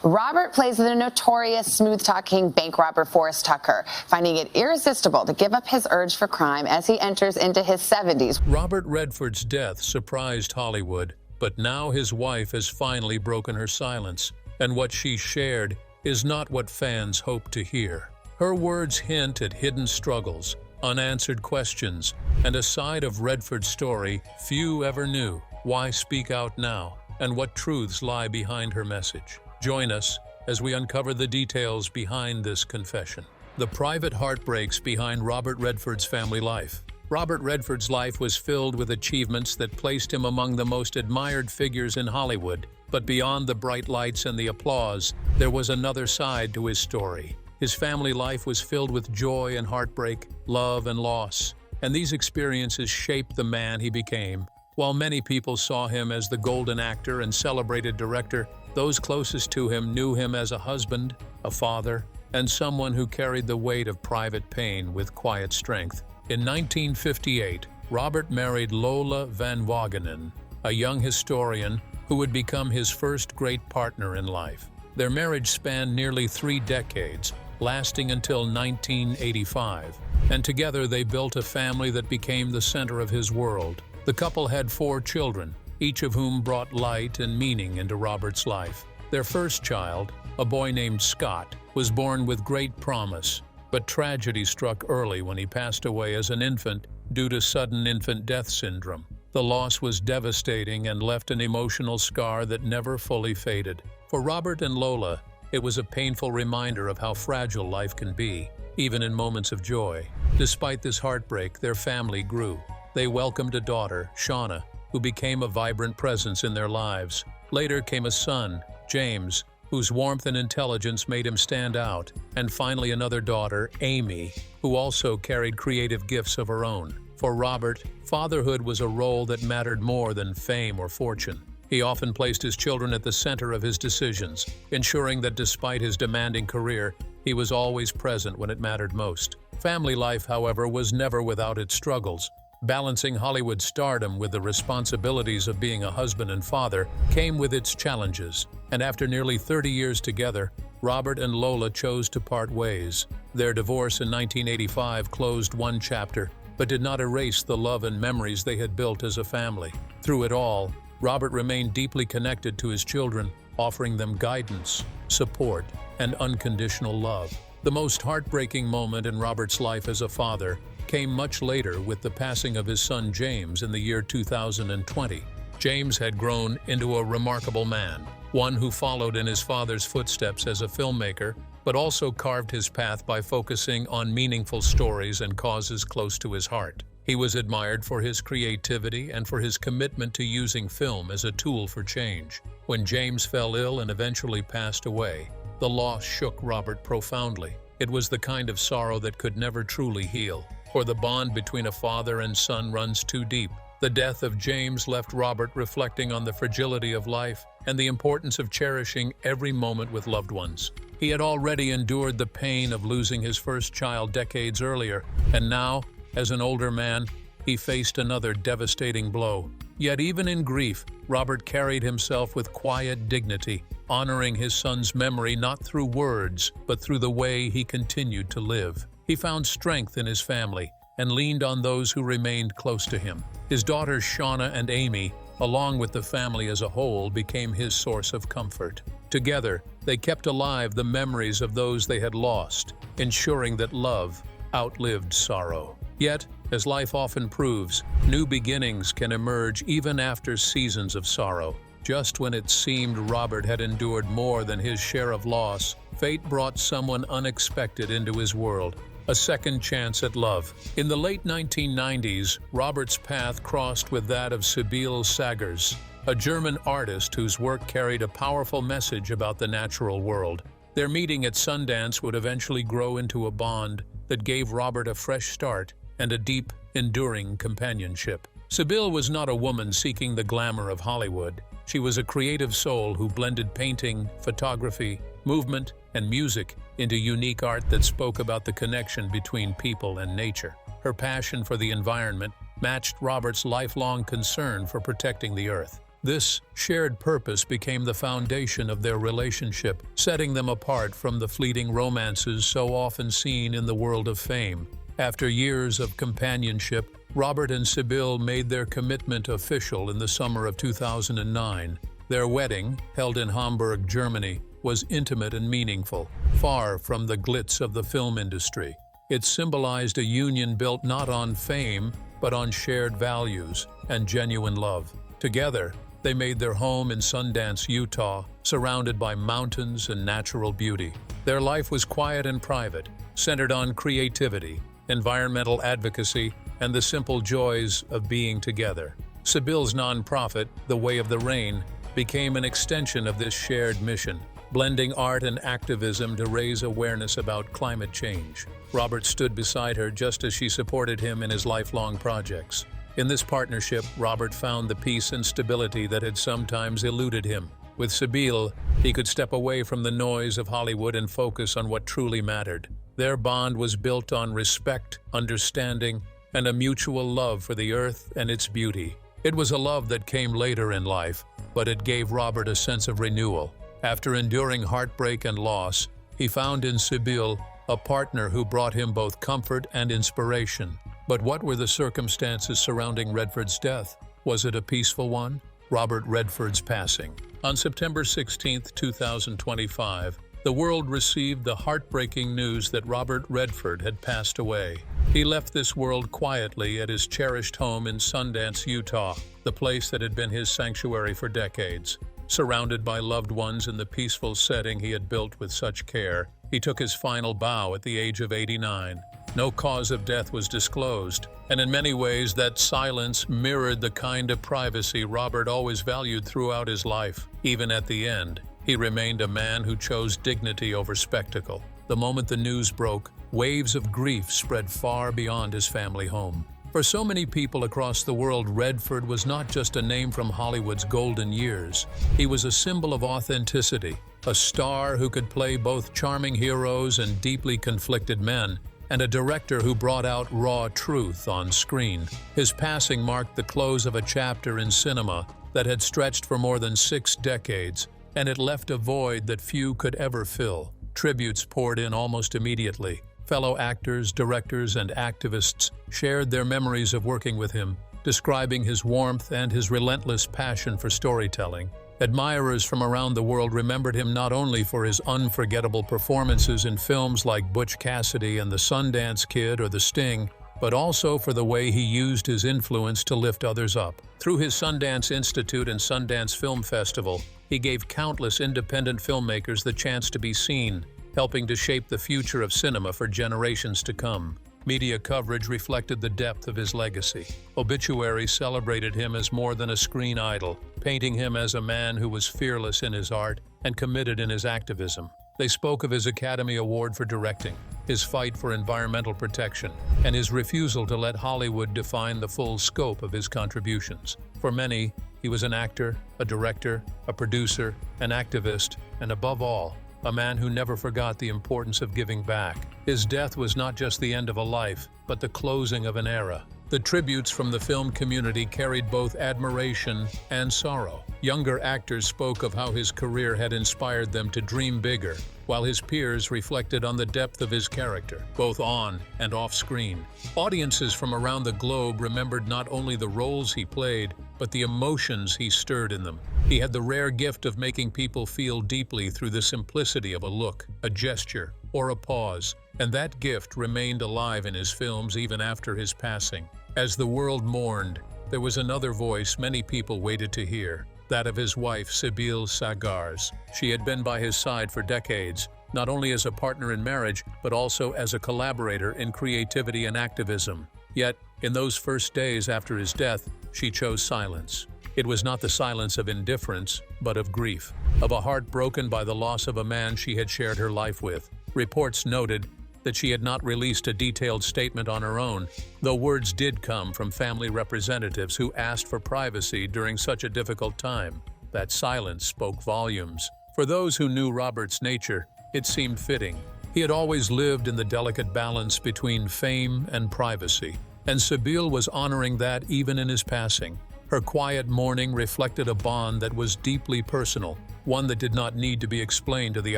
Robert plays the notorious smooth-talking bank robber Forrest Tucker, finding it irresistible to give up his urge for crime as he enters into his 70s. Robert Redford's death surprised Hollywood, but now his wife has finally broken her silence, and what she shared is not what fans hope to hear. Her words hint at hidden struggles, unanswered questions, and a side of Redford's story few ever knew. Why speak out now, and what truths lie behind her message? Join us as we uncover the details behind this confession. The private heartbreaks behind Robert Redford's family life. Robert Redford's life was filled with achievements that placed him among the most admired figures in Hollywood. But beyond the bright lights and the applause, there was another side to his story. His family life was filled with joy and heartbreak, love and loss, and these experiences shaped the man he became. While many people saw him as the golden actor and celebrated director, those closest to him knew him as a husband, a father, and someone who carried the weight of private pain with quiet strength. In 1958, Robert married Lola Van Wagenen, a young historian who would become his first great partner in life. Their marriage spanned nearly 3 decades, lasting until 1985, and together they built a family that became the center of his world. The couple had 4 children, each of whom brought light and meaning into Robert's life. Their first child, a boy named Scott, was born with great promise, but tragedy struck early when he passed away as an infant due to sudden infant death syndrome. The loss was devastating and left an emotional scar that never fully faded. For Robert and Lola, it was a painful reminder of how fragile life can be, even in moments of joy. Despite this heartbreak, their family grew. They welcomed a daughter, Shauna, who became a vibrant presence in their lives. Later came a son, James, whose warmth and intelligence made him stand out, and finally another daughter, Amy, who also carried creative gifts of her own. For Robert, fatherhood was a role that mattered more than fame or fortune. He often placed his children at the center of his decisions, ensuring that despite his demanding career, he was always present when it mattered most. Family life, however, was never without its struggles. Balancing Hollywood stardom with the responsibilities of being a husband and father came with its challenges, and after nearly 30 years together, Robert and Lola chose to part ways. Their divorce in 1985 closed one chapter, but did not erase the love and memories they had built as a family. Through it all, Robert remained deeply connected to his children, offering them guidance, support, and unconditional love. The most heartbreaking moment in Robert's life as a father came much later with the passing of his son James in the year 2020. James had grown into a remarkable man, one who followed in his father's footsteps as a filmmaker, but also carved his path by focusing on meaningful stories and causes close to his heart. He was admired for his creativity and for his commitment to using film as a tool for change. When James fell ill and eventually passed away, the loss shook Robert profoundly. It was the kind of sorrow that could never truly heal, for the bond between a father and son runs too deep. The death of James left Robert reflecting on the fragility of life and the importance of cherishing every moment with loved ones. He had already endured the pain of losing his first child decades earlier, and now, as an older man, he faced another devastating blow. Yet even in grief, Robert carried himself with quiet dignity, honoring his son's memory not through words, but through the way he continued to live. He found strength in his family and leaned on those who remained close to him. His daughters Shauna and Amy, along with the family as a whole, became his source of comfort. Together, they kept alive the memories of those they had lost, ensuring that love outlived sorrow. Yet, as life often proves, new beginnings can emerge even after seasons of sorrow. Just when it seemed Robert had endured more than his share of loss, fate brought someone unexpected into his world. A second chance at love. In the late 1990s, Robert's path crossed with that of Sibylle Szaggars, a German artist whose work carried a powerful message about the natural world. Their meeting at Sundance would eventually grow into a bond that gave Robert a fresh start and a deep, enduring companionship. Sibylle was not a woman seeking the glamour of Hollywood. She was a creative soul who blended painting, photography, movement, and music into unique art that spoke about the connection between people and nature. Her passion for the environment matched Robert's lifelong concern for protecting the earth. This shared purpose became the foundation of their relationship, setting them apart from the fleeting romances so often seen in the world of fame. After years of companionship, Robert and Sibylle made their commitment official in the summer of 2009. Their wedding, held in Hamburg, Germany, was intimate and meaningful, far from the glitz of the film industry. It symbolized a union built not on fame, but on shared values and genuine love. Together, they made their home in Sundance, Utah, surrounded by mountains and natural beauty. Their life was quiet and private, centered on creativity, environmental advocacy, and the simple joys of being together. Sibylle's nonprofit, The Way of the Rain, became an extension of this shared mission, blending art and activism to raise awareness about climate change. Robert stood beside her just as she supported him in his lifelong projects. In this partnership, Robert found the peace and stability that had sometimes eluded him. With Sibylle, he could step away from the noise of Hollywood and focus on what truly mattered. Their bond was built on respect, understanding, and a mutual love for the earth and its beauty. It was a love that came later in life, but it gave Robert a sense of renewal. After enduring heartbreak and loss, he found in Sibylle a partner who brought him both comfort and inspiration. But what were the circumstances surrounding Redford's death? Was it a peaceful one? Robert Redford's passing. On September 16, 2025, the world received the heartbreaking news that Robert Redford had passed away. He left this world quietly at his cherished home in Sundance, Utah, the place that had been his sanctuary for decades. Surrounded by loved ones in the peaceful setting he had built with such care, he took his final bow at the age of 89. No cause of death was disclosed, and in many ways that silence mirrored the kind of privacy Robert always valued throughout his life. Even at the end, he remained a man who chose dignity over spectacle. The moment the news broke, waves of grief spread far beyond his family home. For so many people across the world, Redford was not just a name from Hollywood's golden years. He was a symbol of authenticity, a star who could play both charming heroes and deeply conflicted men, and a director who brought out raw truth on screen. His passing marked the close of a chapter in cinema that had stretched for more than 6 decades, and it left a void that few could ever fill. Tributes poured in almost immediately. Fellow actors, directors, and activists shared their memories of working with him, describing his warmth and his relentless passion for storytelling. Admirers from around the world remembered him not only for his unforgettable performances in films like Butch Cassidy and the Sundance Kid or The Sting, but also for the way he used his influence to lift others up. Through his Sundance Institute and Sundance Film Festival, he gave countless independent filmmakers the chance to be seen, helping to shape the future of cinema for generations to come. Media coverage reflected the depth of his legacy. Obituaries celebrated him as more than a screen idol, painting him as a man who was fearless in his art and committed in his activism. They spoke of his Academy Award for directing, his fight for environmental protection, and his refusal to let Hollywood define the full scope of his contributions. For many, he was an actor, a director, a producer, an activist, and above all, a man who never forgot the importance of giving back. His death was not just the end of a life, but the closing of an era. The tributes from the film community carried both admiration and sorrow. Younger actors spoke of how his career had inspired them to dream bigger, while his peers reflected on the depth of his character, both on and off screen. Audiences from around the globe remembered not only the roles he played, but the emotions he stirred in them. He had the rare gift of making people feel deeply through the simplicity of a look, a gesture, or a pause, and that gift remained alive in his films even after his passing. As the world mourned, there was another voice many people waited to hear, that of his wife, Sibylle Szaggars. She had been by his side for decades, not only as a partner in marriage, but also as a collaborator in creativity and activism. Yet, in those first days after his death, she chose silence. It was not the silence of indifference, but of grief, of a heart broken by the loss of a man she had shared her life with. Reports noted that she had not released a detailed statement on her own, though words did come from family representatives who asked for privacy during such a difficult time. That silence spoke volumes. For those who knew Robert's nature, it seemed fitting. He had always lived in the delicate balance between fame and privacy, and Sibylle was honoring that even in his passing. Her quiet mourning reflected a bond that was deeply personal, one that did not need to be explained to the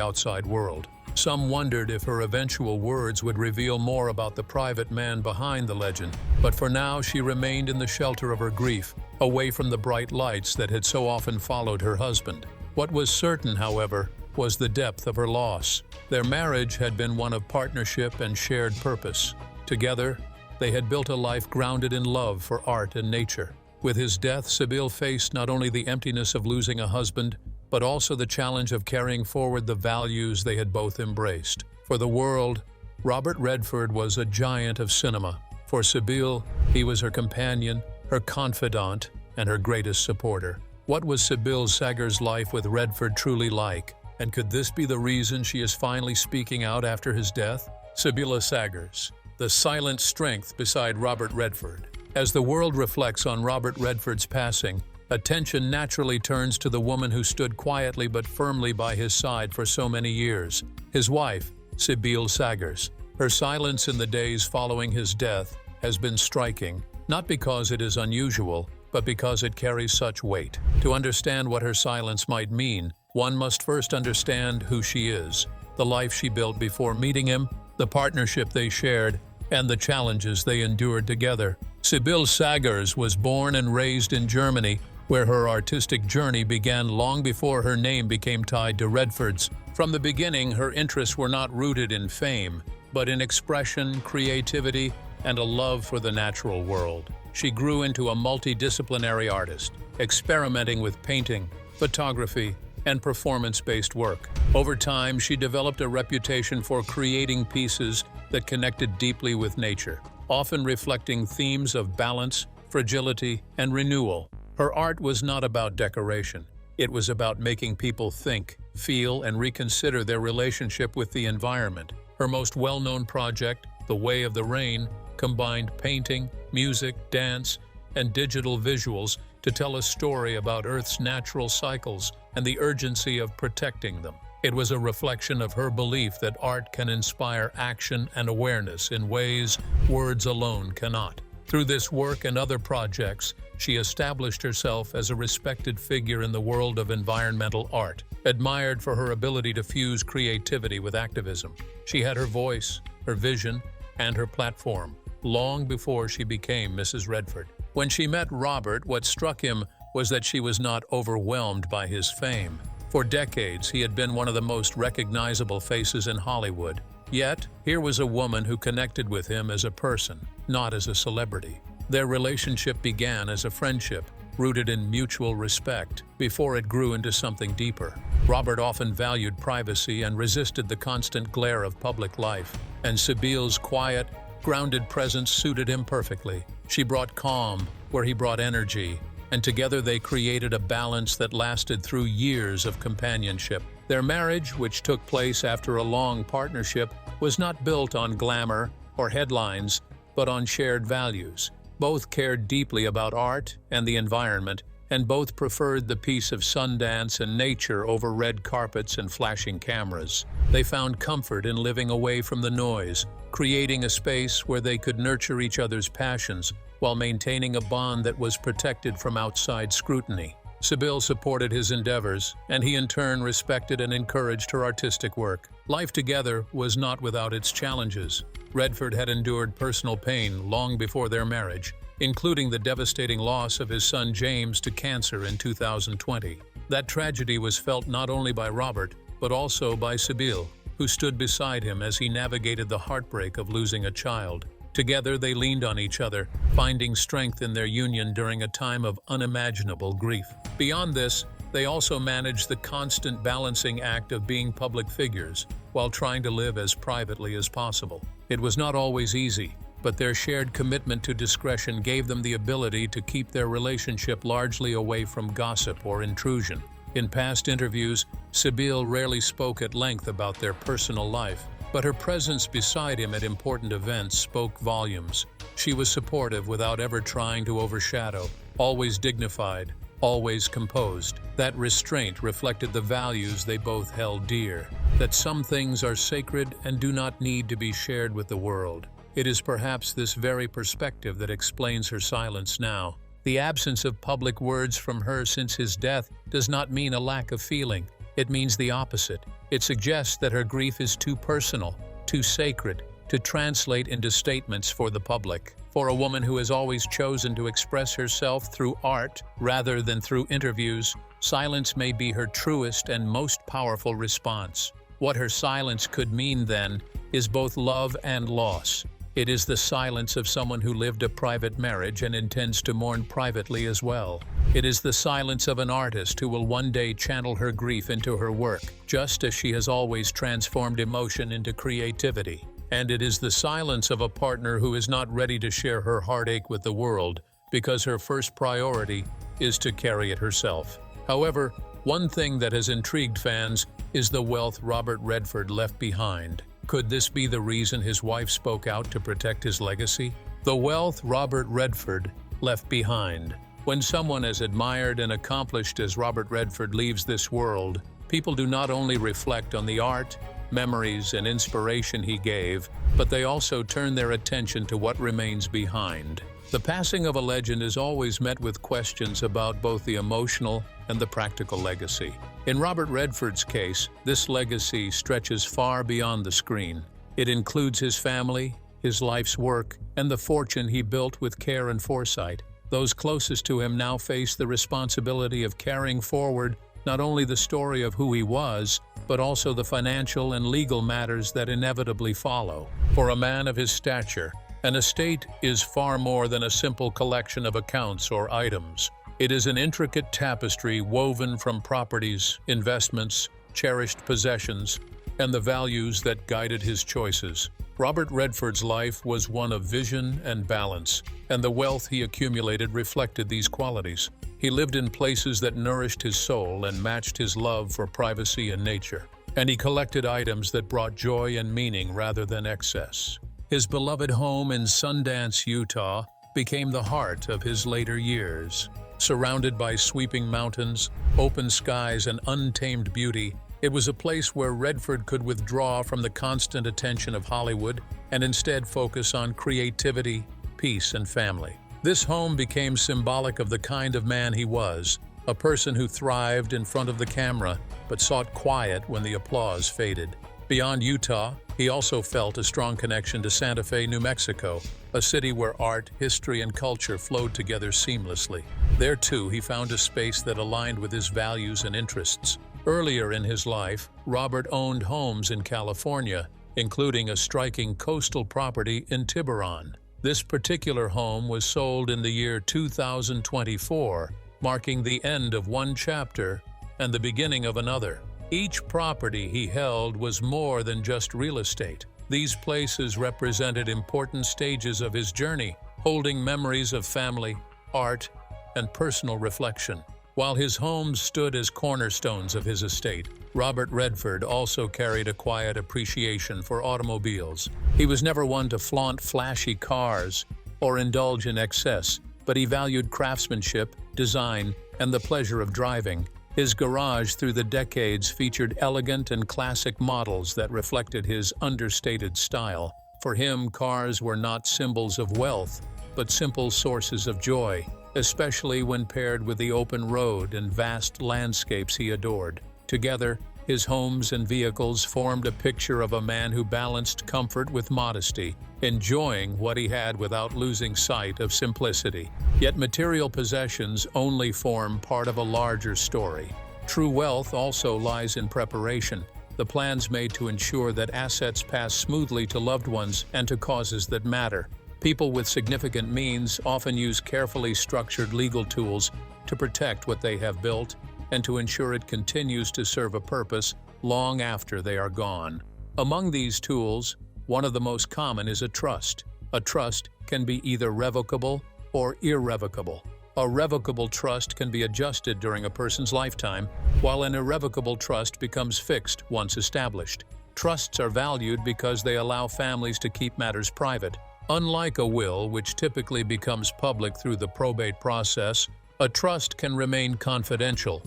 outside world. Some wondered if her eventual words would reveal more about the private man behind the legend, but for now she remained in the shelter of her grief, away from the bright lights that had so often followed her husband. What was certain, however, was the depth of her loss. Their marriage had been one of partnership and shared purpose. Together, they had built a life grounded in love for art and nature. With his death, Sibylle faced not only the emptiness of losing a husband, but also the challenge of carrying forward the values they had both embraced. For the world, Robert Redford was a giant of cinema. For Sibylle, he was her companion, her confidant, and her greatest supporter. What was Sibylle Szaggars' life with Redford truly like? And could this be the reason she is finally speaking out after his death? Sibylle Szaggars, the silent strength beside Robert Redford. As the world reflects on Robert Redford's passing, attention naturally turns to the woman who stood quietly but firmly by his side for so many years, his wife, Sibylle Szaggars. Her silence in the days following his death has been striking, not because it is unusual, but because it carries such weight. To understand what her silence might mean, one must first understand who she is, the life she built before meeting him, the partnership they shared, and the challenges they endured together. Sibylle Szaggars was born and raised in Germany, where her artistic journey began long before her name became tied to Redford's. From the beginning, her interests were not rooted in fame, but in expression, creativity, and a love for the natural world. She grew into a multidisciplinary artist, experimenting with painting, photography, and performance-based work. Over time, she developed a reputation for creating pieces that connected deeply with nature, often reflecting themes of balance, fragility, and renewal. Her art was not about decoration. It was about making people think, feel, and reconsider their relationship with the environment. Her most well-known project, The Way of the Rain, combined painting, music, dance, and digital visuals to tell a story about Earth's natural cycles and the urgency of protecting them. It was a reflection of her belief that art can inspire action and awareness in ways words alone cannot. Through this work and other projects, she established herself as a respected figure in the world of environmental art, admired for her ability to fuse creativity with activism. She had her voice, her vision, and her platform, long before she became Mrs. Redford. When she met Robert, what struck him was that she was not overwhelmed by his fame. For decades, he had been one of the most recognizable faces in Hollywood. Yet, here was a woman who connected with him as a person, not as a celebrity. Their relationship began as a friendship, rooted in mutual respect, before it grew into something deeper. Robert often valued privacy and resisted the constant glare of public life, and Sibylle's quiet, grounded presence suited him perfectly. She brought calm where he brought energy, and together they created a balance that lasted through years of companionship. Their marriage, which took place after a long partnership, was not built on glamour or headlines, but on shared values. Both cared deeply about art and the environment, and both preferred the peace of Sundance and nature over red carpets and flashing cameras. They found comfort in living away from the noise, creating a space where they could nurture each other's passions while maintaining a bond that was protected from outside scrutiny. Sibylle supported his endeavors, and he in turn respected and encouraged her artistic work. Life together was not without its challenges. Redford had endured personal pain long before their marriage, including the devastating loss of his son James to cancer in 2020. That tragedy was felt not only by Robert, but also by Sibylle, who stood beside him as he navigated the heartbreak of losing a child. Together, they leaned on each other, finding strength in their union during a time of unimaginable grief. Beyond this, they also managed the constant balancing act of being public figures while trying to live as privately as possible. It was not always easy, but their shared commitment to discretion gave them the ability to keep their relationship largely away from gossip or intrusion. In past interviews, Sibylle rarely spoke at length about their personal life, but her presence beside him at important events spoke volumes. She was supportive without ever trying to overshadow, always dignified, always composed. That restraint reflected the values they both held dear, that some things are sacred and do not need to be shared with the world. It is perhaps this very perspective that explains her silence now. The absence of public words from her since his death does not mean a lack of feeling. It means the opposite. It suggests that her grief is too personal, too sacred, to translate into statements for the public. For a woman who has always chosen to express herself through art rather than through interviews, silence may be her truest and most powerful response. What her silence could mean, then, is both love and loss. It is the silence of someone who lived a private marriage and intends to mourn privately as well. It is the silence of an artist who will one day channel her grief into her work, just as she has always transformed emotion into creativity. And it is the silence of a partner who is not ready to share her heartache with the world, because her first priority is to carry it herself. However, one thing that has intrigued fans is the wealth Robert Redford left behind. Could this be the reason his wife spoke out to protect his legacy? The wealth Robert Redford left behind. When someone as admired and accomplished as Robert Redford leaves this world, people do not only reflect on the art, memories, and inspiration he gave, but they also turn their attention to what remains behind. The passing of a legend is always met with questions about both the emotional and the practical legacy. In Robert Redford's case, this legacy stretches far beyond the screen. It includes his family, his life's work, and the fortune he built with care and foresight. Those closest to him now face the responsibility of carrying forward not only the story of who he was, but also the financial and legal matters that inevitably follow. For a man of his stature, an estate is far more than a simple collection of accounts or items. It is an intricate tapestry woven from properties, investments, cherished possessions, and the values that guided his choices. Robert Redford's life was one of vision and balance, and the wealth he accumulated reflected these qualities. He lived in places that nourished his soul and matched his love for privacy and nature. And he collected items that brought joy and meaning rather than excess. His beloved home in Sundance, Utah, became the heart of his later years. Surrounded by sweeping mountains, open skies, and untamed beauty, it was a place where Redford could withdraw from the constant attention of Hollywood and instead focus on creativity, peace, and family. This home became symbolic of the kind of man he was, a person who thrived in front of the camera but sought quiet when the applause faded. Beyond Utah, he also felt a strong connection to Santa Fe, New Mexico, a city where art, history, and culture flowed together seamlessly. There, too, he found a space that aligned with his values and interests. Earlier in his life, Robert owned homes in California, including a striking coastal property in Tiburon. This particular home was sold in the year 2024, marking the end of one chapter and the beginning of another. Each property he held was more than just real estate. These places represented important stages of his journey, holding memories of family, art, and personal reflection. While his homes stood as cornerstones of his estate, Robert Redford also carried a quiet appreciation for automobiles. He was never one to flaunt flashy cars or indulge in excess, but he valued craftsmanship, design, and the pleasure of driving. His garage through the decades featured elegant and classic models that reflected his understated style. For him, cars were not symbols of wealth, but simple sources of joy, especially when paired with the open road and vast landscapes he adored. Together, his homes and vehicles formed a picture of a man who balanced comfort with modesty, enjoying what he had without losing sight of simplicity. Yet material possessions only form part of a larger story. True wealth also lies in preparation, the plans made to ensure that assets pass smoothly to loved ones and to causes that matter. People with significant means often use carefully structured legal tools to protect what they have built and to ensure it continues to serve a purpose long after they are gone. Among these tools, one of the most common is a trust. A trust can be either revocable or irrevocable. A revocable trust can be adjusted during a person's lifetime, while an irrevocable trust becomes fixed once established. Trusts are valued because they allow families to keep matters private. Unlike a will, which typically becomes public through the probate process, a trust can remain confidential,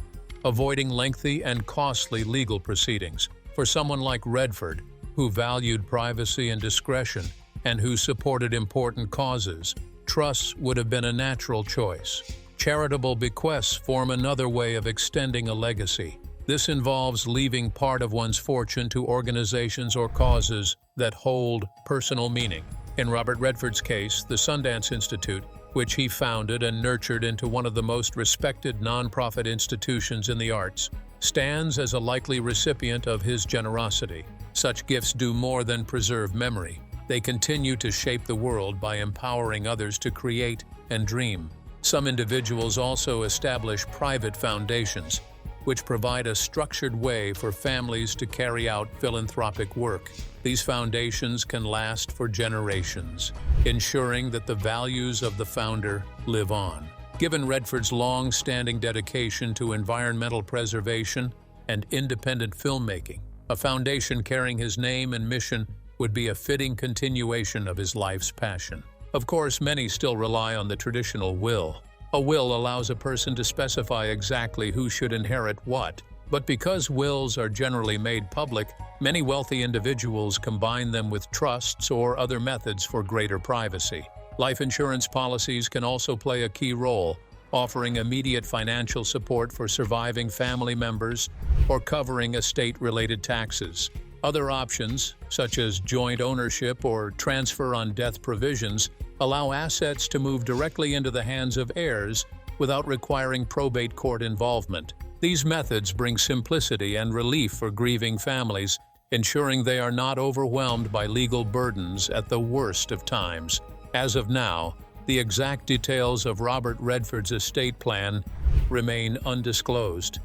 avoiding lengthy and costly legal proceedings. For someone like Redford, who valued privacy and discretion, and who supported important causes, trusts would have been a natural choice. Charitable bequests form another way of extending a legacy. This involves leaving part of one's fortune to organizations or causes that hold personal meaning. In Robert Redford's case, the Sundance Institute, which he founded and nurtured into one of the most respected nonprofit institutions in the arts, stands as a likely recipient of his generosity. Such gifts do more than preserve memory. They continue to shape the world by empowering others to create and dream. Some individuals also establish private foundations, which provide a structured way for families to carry out philanthropic work. These foundations can last for generations, ensuring that the values of the founder live on. Given Redford's long-standing dedication to environmental preservation and independent filmmaking, a foundation carrying his name and mission would be a fitting continuation of his life's passion. Of course, many still rely on the traditional will. A will allows a person to specify exactly who should inherit what. But because wills are generally made public, many wealthy individuals combine them with trusts or other methods for greater privacy. Life insurance policies can also play a key role, offering immediate financial support for surviving family members or covering estate-related taxes. Other options, such as joint ownership or transfer on death provisions, allow assets to move directly into the hands of heirs without requiring probate court involvement. These methods bring simplicity and relief for grieving families, ensuring they are not overwhelmed by legal burdens at the worst of times. As of now, the exact details of Robert Redford's estate plan remain undisclosed,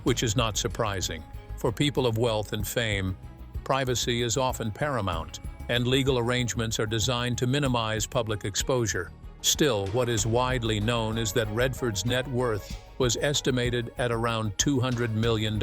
which is not surprising. For people of wealth and fame, privacy is often paramount, and legal arrangements are designed to minimize public exposure. Still, what is widely known is that Redford's net worth was estimated at around $200 million.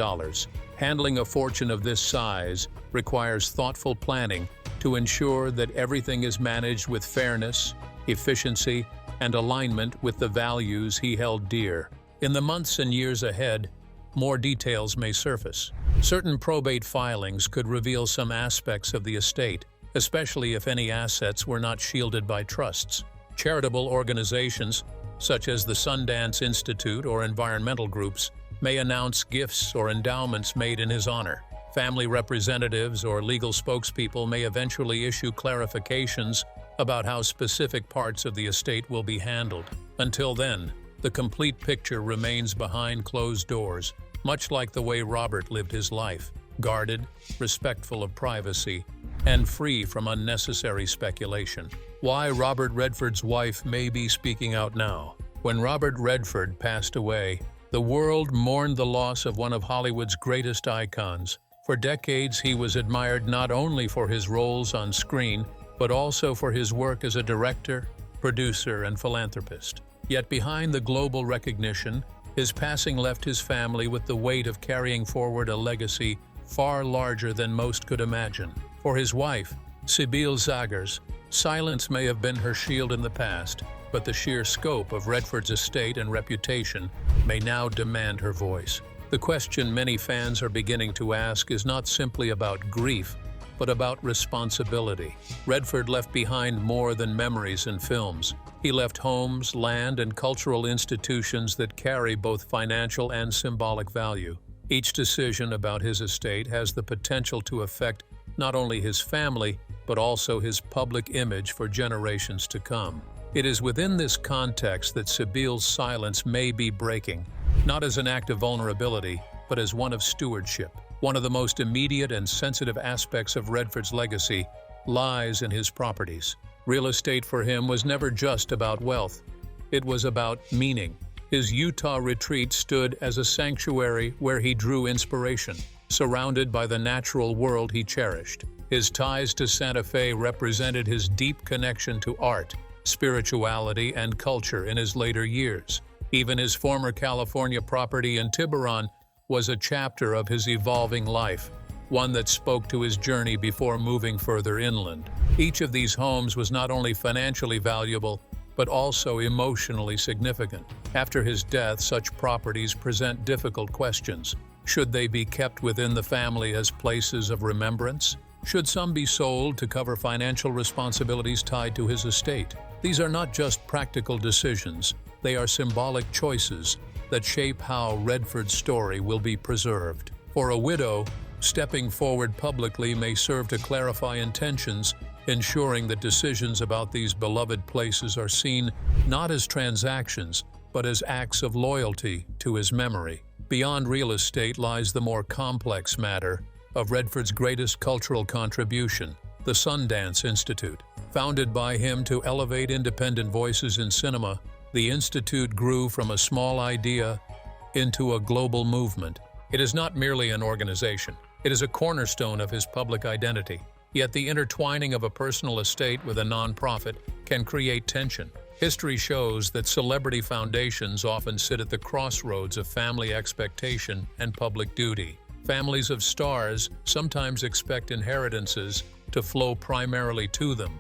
Handling a fortune of this size requires thoughtful planning to ensure that everything is managed with fairness, efficiency, and alignment with the values he held dear. In the months and years ahead, more details may surface. Certain probate filings could reveal some aspects of the estate, especially if any assets were not shielded by trusts. Charitable organizations, such as the Sundance Institute or environmental groups, may announce gifts or endowments made in his honor. Family representatives or legal spokespeople may eventually issue clarifications about how specific parts of the estate will be handled. Until then, the complete picture remains behind closed doors, much like the way Robert lived his life, guarded, respectful of privacy, and free from unnecessary speculation. Why Robert Redford's wife may be speaking out now. When Robert Redford passed away, the world mourned the loss of one of Hollywood's greatest icons. For decades, he was admired not only for his roles on screen, but also for his work as a director, producer, and philanthropist. Yet behind the global recognition, his passing left his family with the weight of carrying forward a legacy far larger than most could imagine. For his wife, Sibylle Szaggars, silence may have been her shield in the past, but the sheer scope of Redford's estate and reputation may now demand her voice. The question many fans are beginning to ask is not simply about grief, but about responsibility. Redford left behind more than memories and films. He left homes, land, and cultural institutions that carry both financial and symbolic value. Each decision about his estate has the potential to affect not only his family, but also his public image for generations to come. It is within this context that Sibylle's silence may be breaking, not as an act of vulnerability, but as one of stewardship. One of the most immediate and sensitive aspects of Redford's legacy lies in his properties. Real estate for him was never just about wealth. It was about meaning. His Utah retreat stood as a sanctuary where he drew inspiration, surrounded by the natural world he cherished. His ties to Santa Fe represented his deep connection to art, spirituality, and culture in his later years. Even his former California property in Tiburon was a chapter of his evolving life, one that spoke to his journey before moving further inland. Each of these homes was not only financially valuable, but also emotionally significant. After his death, such properties present difficult questions. Should they be kept within the family as places of remembrance, Should some be sold to cover financial responsibilities tied to his estate? These are not just practical decisions, they are symbolic choices that shape how Redford's story will be preserved. For a widow, stepping forward publicly may serve to clarify intentions, ensuring that decisions about these beloved places are seen not as transactions, but as acts of loyalty to his memory. Beyond real estate lies the more complex matter of Redford's greatest cultural contribution, the Sundance Institute. Founded by him to elevate independent voices in cinema, the Institute grew from a small idea into a global movement. It is not merely an organization. It is a cornerstone of his public identity. Yet the intertwining of a personal estate with a nonprofit can create tension. History shows that celebrity foundations often sit at the crossroads of family expectation and public duty. Families of stars sometimes expect inheritances to flow primarily to them,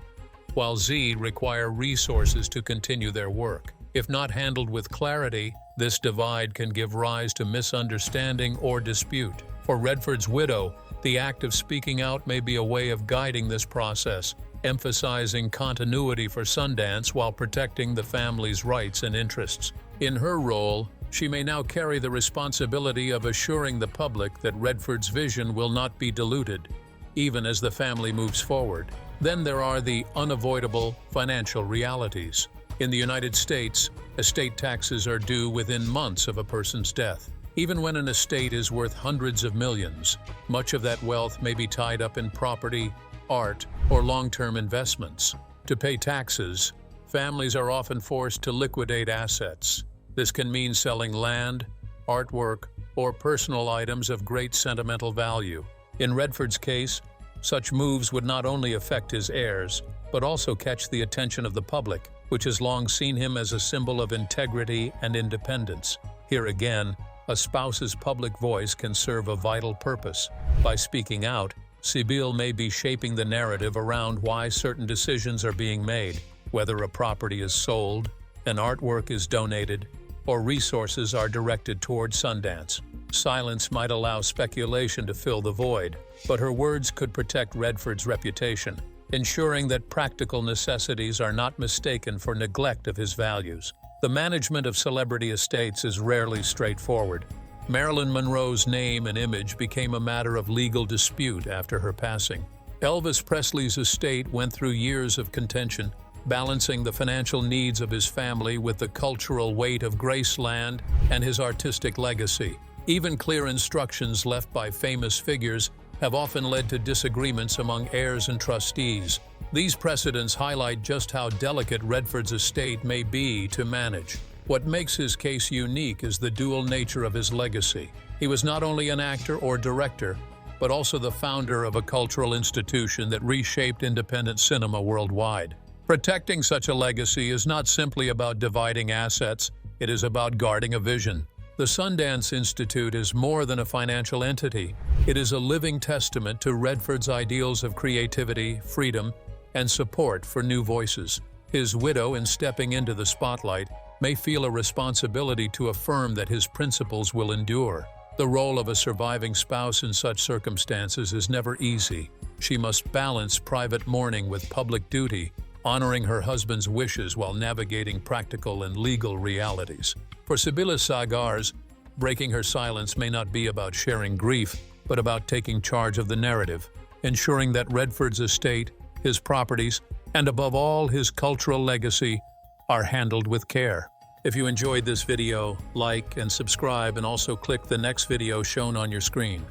while Z require resources to continue their work. If not handled with clarity, this divide can give rise to misunderstanding or dispute. For Redford's widow, the act of speaking out may be a way of guiding this process, emphasizing continuity for Sundance while protecting the family's rights and interests. In her role, she may now carry the responsibility of assuring the public that Redford's vision will not be diluted, even as the family moves forward. Then there are the unavoidable financial realities. In the United States, estate taxes are due within months of a person's death. Even when an estate is worth hundreds of millions, much of that wealth may be tied up in property, art, or long-term investments. To pay taxes, families are often forced to liquidate assets. This can mean selling land, artwork, or personal items of great sentimental value. In Redford's case, such moves would not only affect his heirs, but also catch the attention of the public, which has long seen him as a symbol of integrity and independence. Here again, a spouse's public voice can serve a vital purpose. By speaking out, Sibylle may be shaping the narrative around why certain decisions are being made, whether a property is sold, an artwork is donated, or resources are directed toward Sundance. Silence might allow speculation to fill the void, but her words could protect Redford's reputation, ensuring that practical necessities are not mistaken for neglect of his values. The management of celebrity estates is rarely straightforward. Marilyn Monroe's name and image became a matter of legal dispute after her passing. Elvis Presley's estate went through years of contention, balancing the financial needs of his family with the cultural weight of Graceland and his artistic legacy. Even clear instructions left by famous figures have often led to disagreements among heirs and trustees. These precedents highlight just how delicate Redford's estate may be to manage. What makes his case unique is the dual nature of his legacy. He was not only an actor or director, but also the founder of a cultural institution that reshaped independent cinema worldwide. Protecting such a legacy is not simply about dividing assets, it is about guarding a vision. The Sundance Institute is more than a financial entity. It is a living testament to Redford's ideals of creativity, freedom, and support for new voices. His widow, in stepping into the spotlight, may feel a responsibility to affirm that his principles will endure. The role of a surviving spouse in such circumstances is never easy. She must balance private mourning with public duty, honoring her husband's wishes while navigating practical and legal realities. For Sibylle Szaggars, breaking her silence may not be about sharing grief, but about taking charge of the narrative, ensuring that Redford's estate, his properties, and above all his cultural legacy are handled with care. If you enjoyed this video, like and subscribe, and also click the next video shown on your screen.